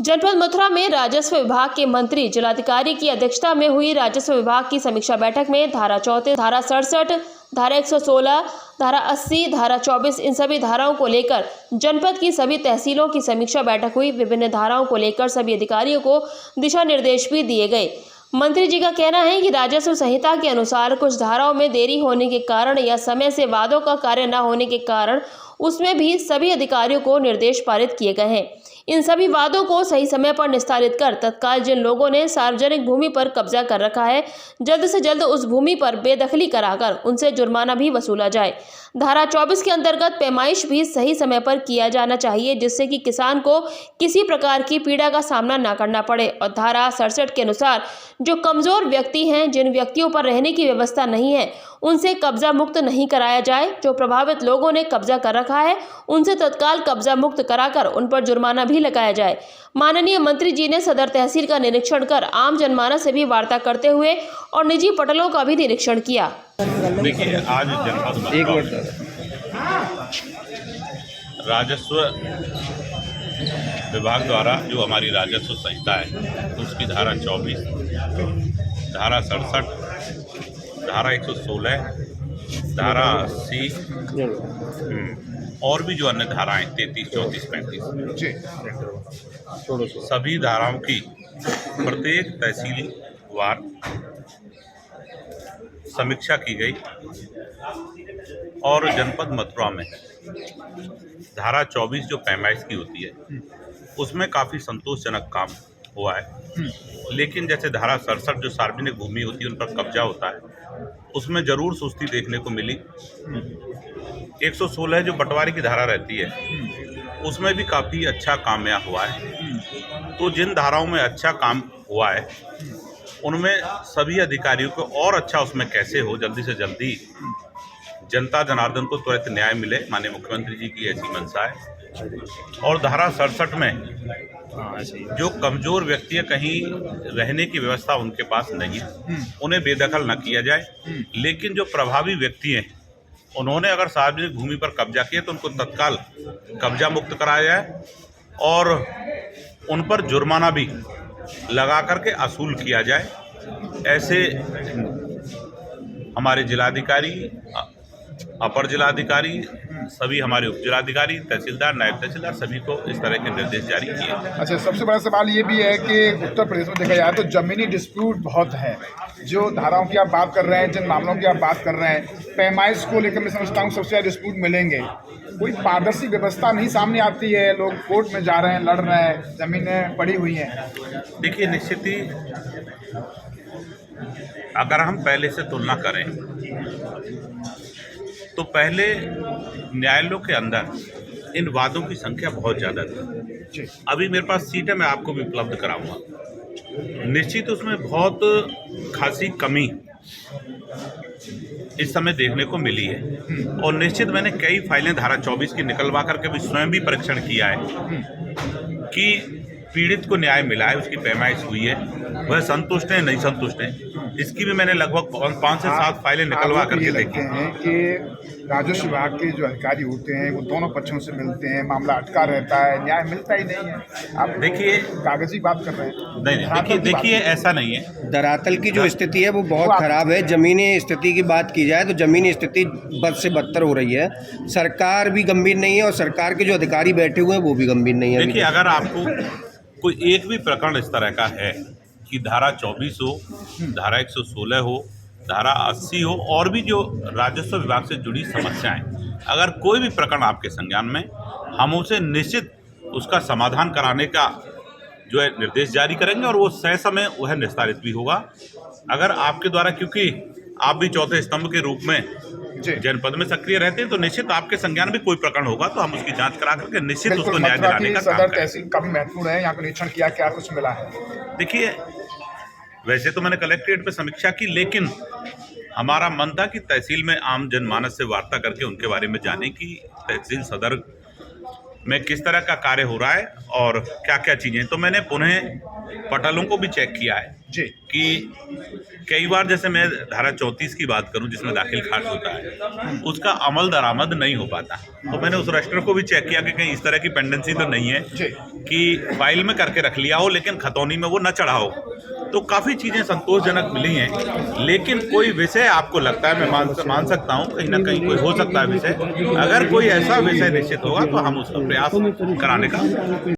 जनपद मथुरा में राजस्व विभाग के मंत्री जिलाधिकारी की अध्यक्षता में हुई राजस्व विभाग की समीक्षा बैठक में धारा 34, धारा 67, धारा 116, धारा 80, धारा 24 इन सभी धाराओं को लेकर जनपद की सभी तहसीलों की समीक्षा बैठक हुई। विभिन्न धाराओं को लेकर सभी अधिकारियों को दिशा निर्देश भी दिए गए। मंत्री जी का कहना है कि राजस्व संहिता के अनुसार कुछ धाराओं में देरी होने के कारण या समय से वादों का कार्य न होने के कारण उसमें भी सभी अधिकारियों को निर्देश पारित किए गए हैं। इन सभी वादों को सही समय पर निस्तारित कर तत्काल जिन लोगों ने सार्वजनिक भूमि पर कब्जा कर रखा है, जल्द से जल्द उस भूमि पर बेदखली कराकर उनसे जुर्माना भी वसूला जाए। धारा 24 के अंतर्गत पैमाइश भी सही समय पर किया जाना चाहिए, जिससे कि किसान को किसी प्रकार की पीड़ा का सामना न करना पड़े। और धारा 67 के अनुसार जो कमजोर व्यक्ति हैं, जिन व्यक्तियों पर रहने की व्यवस्था नहीं है, उनसे कब्जा मुक्त नहीं कराया जाए। जो प्रभावित लोगों ने कब्जा कर रखा है, उनसे तत्काल कब्जा मुक्त कराकर उन पर जुर्माना भी लगाया जाए। माननीय मंत्री जी ने सदर तहसील का निरीक्षण कर आम जनमानस से भी वार्ता करते हुए और निजी पटलों का भी निरीक्षण किया। देखिए, आज जनपद राजस्व विभाग द्वारा जो हमारी राजस्व संहिता है उसकी धारा 24, धारा 67, धारा 116, धारा 80 और भी जो अन्य धाराएं 33, 34, 35 सभी धाराओं की प्रत्येक तहसील वार समीक्षा की गई और जनपद मथुरा में धारा 24 जो पैमाइश की होती है उसमें काफ़ी संतोषजनक काम हुआ है। लेकिन जैसे धारा 67 जो सार्वजनिक भूमि होती है उन पर कब्जा होता है, उसमें ज़रूर सुस्ती देखने को मिली। 116 जो बंटवारे की धारा रहती है उसमें भी काफ़ी अच्छा काम यहाँ हुआ है। तो जिन धाराओं में अच्छा काम हुआ है उनमें सभी अधिकारियों को और अच्छा उसमें कैसे हो, जल्दी से जल्दी जनता जनार्दन को त्वरित न्याय मिले, माननीय मुख्यमंत्री जी की ऐसी मंशा है। और धारा 67 में जो कमज़ोर व्यक्ति है, कहीं रहने की व्यवस्था उनके पास नहीं है, उन्हें बेदखल न किया जाए। लेकिन जो प्रभावी व्यक्ति हैं उन्होंने अगर सार्वजनिक भूमि पर कब्जा किया तो उनको तत्काल कब्जा मुक्त कराया जाए और उन पर जुर्माना भी लगा करके असूल किया जाए। ऐसे हमारे जिलाधिकारी, अपर जिलाधिकारी, सभी हमारे उप जिलाधिकारी, तहसीलदार, नायब तहसीलदार सभी को इस तरह के निर्देश जारी किए। अच्छा, सबसे बड़ा सवाल ये भी है कि उत्तर प्रदेश में देखा जाए तो जमीनी डिस्प्यूट बहुत है। जो धाराओं की आप बात कर रहे हैं, जिन मामलों की आप बात कर रहे हैं, पैमाइश को लेकर मैं समझता हूँ सबसे ज़्यादा डिस्प्यूट मिलेंगे। कोई पारदर्शी व्यवस्था नहीं सामने आती है, लोग कोर्ट में जा रहे हैं, लड़ रहे हैं, ज़मीनें पड़ी हुई हैं। देखिए, निश्चित ही अगर हम पहले से तुलना करें तो पहले न्यायालयों के अंदर इन वादों की संख्या बहुत ज़्यादा थी। अभी मेरे पास सीट है, मैं आपको भी उपलब्ध कराऊंगा। निश्चित उसमें बहुत खासी कमी इस समय देखने को मिली है और निश्चित मैंने कई फाइलें धारा 24 की निकलवा करके भी स्वयं भी परीक्षण किया है कि पीड़ित को न्याय मिला है, उसकी पैमाइश हुई है, वह संतुष्ट है, नहीं संतुष्ट है। इसकी भी मैंने लगभग 5 से 7 फाइलें निकलवा करके देखी हैं कि राजस्व विभाग के जो अधिकारी होते हैं वो दोनों पक्षों से मिलते हैं, मामला अटका रहता है, न्याय मिलता ही नहीं है। आप देखिए, कागजी बात कर रहे हैं। नहीं, देखिए ऐसा नहीं है। धरातल की जो स्थिति है वो बहुत खराब है। जमीनी स्थिति की बात की जाए तो जमीनी स्थिति बद से बदतर हो रही है। सरकार भी गंभीर नहीं है और सरकार के जो अधिकारी बैठे हुए हैं वो भी गंभीर नहीं है। देखिए, अगर आपको कोई एक भी प्रकरण इस तरह का है कि धारा 24 हो, धारा 116 हो, धारा 80 हो और भी जो राजस्व विभाग से जुड़ी समस्याएं, अगर कोई भी प्रकरण आपके संज्ञान में, हम उसे निश्चित उसका समाधान कराने का जो है निर्देश जारी करेंगे और वो सही समय वह निस्तारित भी होगा। अगर आपके द्वारा, क्योंकि आप भी चौथे स्तंभ के रूप में जनपद में सक्रिय रहते हैं, तो निश्चित आपके संज्ञान में कोई प्रकरण होगा तो हम उसकी जांच करा करके निश्चित उसको न्याय दिलाने का काम सदर तहसील काफी महत्वपूर्ण है, यहाँ का निरीक्षण किया, क्या कुछ मिला है? देखिए, वैसे तो मैंने कलेक्ट्रेट पे समीक्षा की, लेकिन हमारा मन था कि तहसील में आम जनमानस से वार्ता करके उनके बारे में जाने की तहसील सदर में किस तरह का कार्य हो रहा है और क्या क्या चीज़ें। तो मैंने पुनः पटलों को भी चेक किया है जी कि कई बार जैसे मैं धारा 34 की बात करूं जिसमें दाखिल खारिज होता है उसका अमल दरामद नहीं हो पाता, तो मैंने उस रजिस्टर को भी चेक किया कि कहीं इस तरह की पेंडेंसी तो नहीं है जी कि फाइल में करके रख लिया हो लेकिन खतौनी में वो न चढ़ा हो। तो काफ़ी चीज़ें संतोषजनक मिली हैं, लेकिन कोई विषय आपको लगता है, मैं मान सकता हूँ कहीं ना कहीं कोई हो सकता है विषय, अगर कोई ऐसा विषय निश्चित होगा तो हम उसका प्रयास कराने का